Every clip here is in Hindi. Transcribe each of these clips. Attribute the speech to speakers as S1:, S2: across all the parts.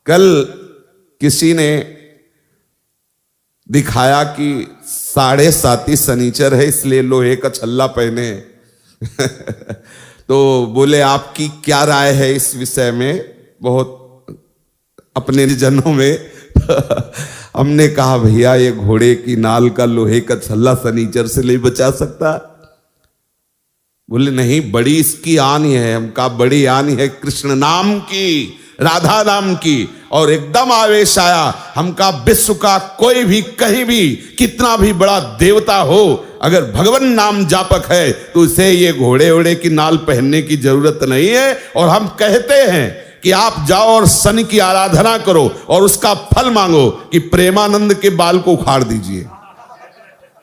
S1: कल किसी ने दिखाया कि 7.5 शनिचर है इसलिए लोहे का छल्ला पहने तो बोले आपकी क्या राय है इस विषय में, बहुत अपने जनों में हमने कहा भैया ये घोड़े की नाल का लोहे का छल्ला शनिचर से नहीं बचा सकता। बोले नहीं, बड़ी इसकी आनी है। हम कहा बड़ी आनी है कृष्ण नाम की, राधा नाम की। और एकदम आवेश आया। हम कहा विश्व का कोई भी कहीं भी कितना भी बड़ा देवता हो, अगर भगवान नाम जापक है तो उसे ये घोड़े ओड़े की नाल पहनने की जरूरत नहीं है। और हम कहते हैं कि आप जाओ और शनि की आराधना करो और उसका फल मांगो कि प्रेमानंद के बाल को उखाड़ दीजिए।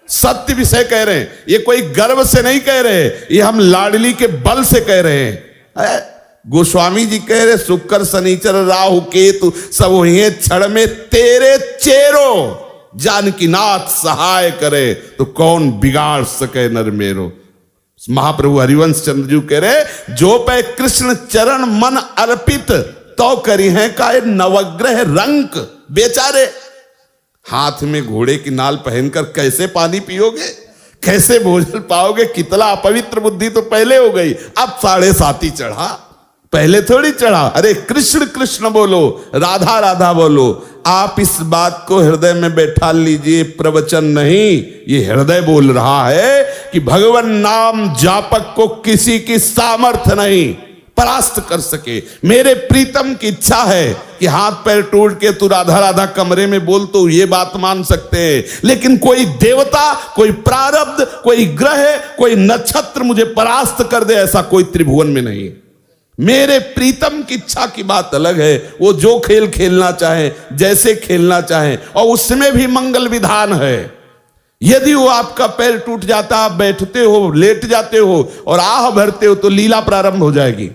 S1: सत्य विषय कह रहे हैं, ये कोई गर्व से नहीं कह रहे, ये हम लाडली के बल से कह रहे हैं। गोस्वामी जी कह रहे शुक्र शनिचर राहु केतु सब हुए क्षण में तेरे चेरो, जानकी नाथ सहाय करे तो कौन बिगाड़ सके नर मेरो। महाप्रभु हरिवंश चंद्र जी कह रहे जो पे कृष्ण चरण मन अर्पित तो करी है का नवग्रह रंक। बेचारे हाथ में घोड़े की नाल पहनकर कैसे पानी पियोगे, कैसे भोजन पाओगे, कितना अपवित्र बुद्धि तो पहले हो गई। अब 7.5 चढ़ा, पहले थोड़ी चढ़ा। अरे कृष्ण कृष्ण बोलो, राधा राधा बोलो। आप इस बात को हृदय में बैठा लीजिए, प्रवचन नहीं, ये हृदय बोल रहा है कि भगवान नाम जापक को किसी की सामर्थ्य नहीं परास्त कर सके। मेरे प्रीतम की इच्छा है कि हाथ पैर टूट के तू राधा राधा कमरे में बोल तो ये बात मान सकते हैं, लेकिन कोई देवता, कोई प्रारब्ध, कोई ग्रह, कोई नक्षत्र मुझे परास्त कर दे ऐसा कोई त्रिभुवन में नहीं। मेरे प्रीतम की इच्छा की बात अलग है, वो जो खेल खेलना चाहे, जैसे खेलना चाहे, और उसमें भी मंगल विधान है। यदि वो आपका पैर टूट जाता, आप बैठते हो, लेट जाते हो और आह भरते हो तो लीला प्रारंभ हो जाएगी।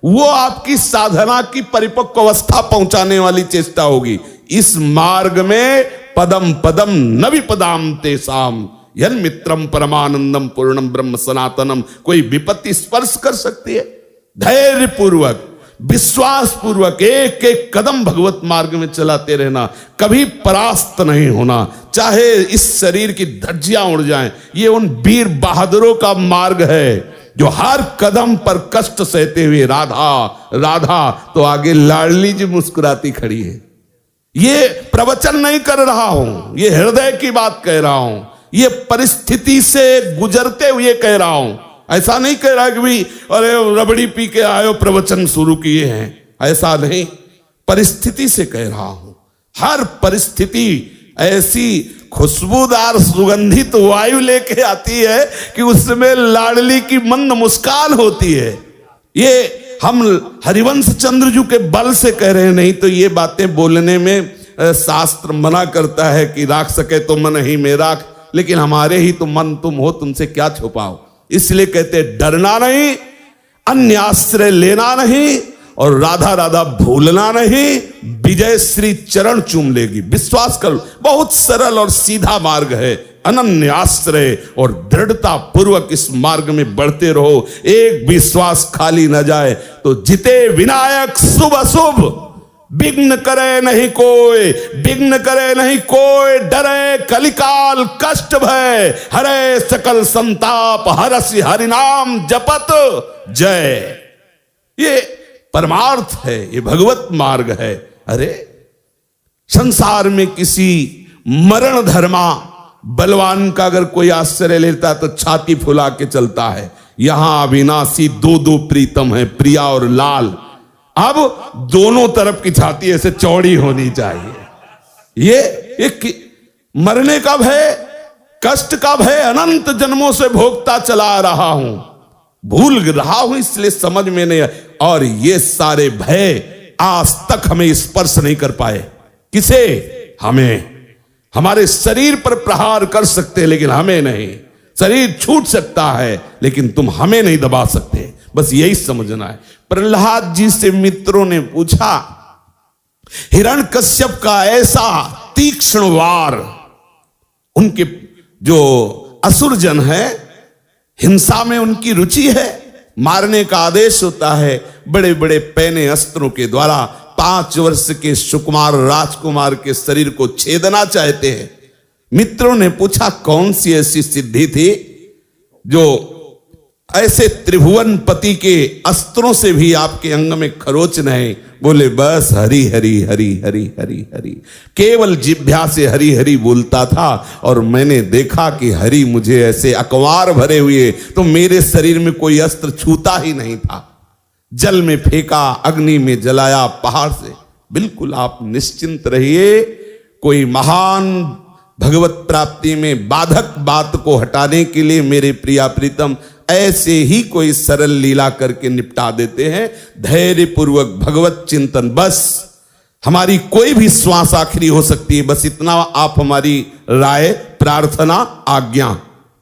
S1: वो आपकी साधना की परिपक्व अवस्था पहुंचाने वाली चेष्टा होगी। इस मार्ग में पदम पदम न विपदाम तेसाम यन मित्रम परमानंदम पूर्णम ब्रह्म सनातनम। कोई विपत्ति स्पर्श कर सकती है? धैर्य पूर्वक, विश्वास पूर्वक एक एक कदम भगवत मार्ग में चलाते रहना, कभी परास्त नहीं होना। चाहे इस शरीर की धज्जियां उड़ जाएं, ये उन वीर बहादुरों का मार्ग है जो हर कदम पर कष्ट सहते हुए राधा राधा तो आगे लाडली जी मुस्कुराती खड़ी है। ये प्रवचन नहीं कर रहा हूं, ये हृदय की बात कह रहा हूं, ये परिस्थिति से गुजरते हुए कह रहा हूं। ऐसा नहीं कह रहा कि भाई अरे रबड़ी पी के आयो प्रवचन शुरू किए हैं, ऐसा नहीं, परिस्थिति से कह रहा हूं। हर परिस्थिति ऐसी खुशबूदार सुगंधित वायु लेके आती है कि उसमें लाडली की मंद मुस्कान होती है। ये हम हरिवंश चंद्र जी के बल से कह रहे हैं, नहीं तो ये बातें बोलने में शास्त्र मना करता है कि राख सके तो मन ही में राख, लेकिन हमारे ही तो मन तुम हो, तुमसे क्या छुपाओ। इसलिए कहते डरना नहीं, अन्य आश्रय लेना नहीं और राधा राधा भूलना नहीं, विजय श्री चरण चूम लेगी। विश्वास कर, बहुत सरल और सीधा मार्ग है। अनन्य आश्रय और दृढ़ता पूर्वक इस मार्ग में बढ़ते रहो, एक विश्वास खाली न जाए तो जिते विनायक शुभ अशुभ, विघ्न करे नहीं कोई, विघ्न करे नहीं कोई, डरे कलिकाल कष्ट भय, हरे सकल संताप, हरसि हरिनाम जपत जय। ये परमार्थ है, ये भगवत मार्ग है। अरे संसार में किसी मरण धर्मा बलवान का अगर कोई आश्रय लेता तो छाती फुला के चलता है। यहां अविनाशी दो प्रीतम है, प्रिया और लाल। अब दोनों तरफ की छाती ऐसे चौड़ी होनी चाहिए। ये एक मरने का भय, कष्ट का भय अनंत जन्मों से भोगता चला रहा हूं, भूल रहा हूं, इसलिए समझ में नहीं। और ये सारे भय आज तक हमें स्पर्श नहीं कर पाए। किसे? हमें। हमारे शरीर पर प्रहार कर सकते लेकिन हमें नहीं। शरीर छूट सकता है लेकिन तुम हमें नहीं दबा सकते, बस यही समझना है। प्रहलाद जी से मित्रों ने पूछा, हिरण्यकश्यप का ऐसा तीक्ष्ण वार, उनके जो असुरजन है, हिंसा में उनकी रुचि है, मारने का आदेश होता है, बड़े बड़े पैने अस्त्रों के द्वारा 5 वर्ष के सुकुमार राजकुमार के शरीर को छेदना चाहते हैं। मित्रों ने पूछा कौन सी ऐसी सिद्धि थी जो ऐसे त्रिभुवन पति के अस्त्रों से भी आपके अंग में खरोच नहीं। बोले बस हरि हरि हरि हरि हरि हरि, केवल जिह्वा से हरि हरि बोलता था और मैंने देखा कि हरि मुझे ऐसे अकवार भरे हुए, तो मेरे शरीर में कोई अस्त्र छूता ही नहीं था। जल में फेंका, अग्नि में जलाया, पहाड़ से। बिल्कुल आप निश्चिंत रहिए, कोई महान भगवत प्राप्ति में बाधक बात को हटाने के लिए मेरे प्रिया प्रीतम ऐसे ही कोई सरल लीला करके निपटा देते हैं। धैर्य पूर्वक भगवत चिंतन, बस हमारी कोई भी श्वास आखिरी हो सकती है, बस इतना आप हमारी राय, प्रार्थना, आज्ञा,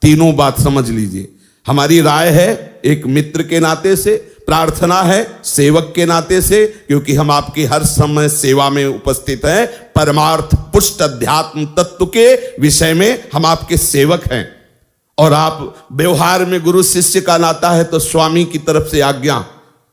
S1: तीनों बात समझ लीजिए। हमारी राय है एक मित्र के नाते से, प्रार्थना है सेवक के नाते से, क्योंकि हम आपकी हर समय सेवा में उपस्थित हैं। परमार्थ पुष्ट अध्यात्म तत्व के विषय में हम आपके सेवक हैं, और आप व्यवहार में गुरु शिष्य का नाता है तो स्वामी की तरफ से आज्ञा,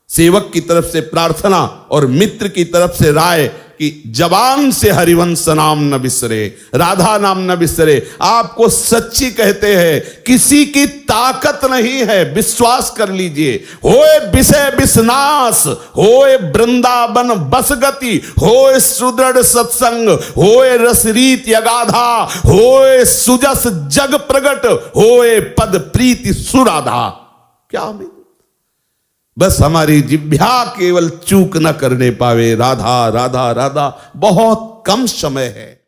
S1: सेवक की तरफ से प्रार्थना और मित्र की तरफ से राय कि जबान से हरिवंश नाम न बिसरे, राधा नाम न बिसरे। आपको सच्ची कहते हैं, किसी की ताकत नहीं है, विश्वास कर लीजिए। होए विषय विषनाश, होए वृंदावन बस गति, होए सुदृढ़ सत्संग, होए रसरीत यगाधा, होए सुजस जग प्रगट, होए पद प्रीति सुराधा। क्या में बस हमारी जिह्वा केवल चूक न करने पावे। राधा राधा राधा, बहुत कम समय है।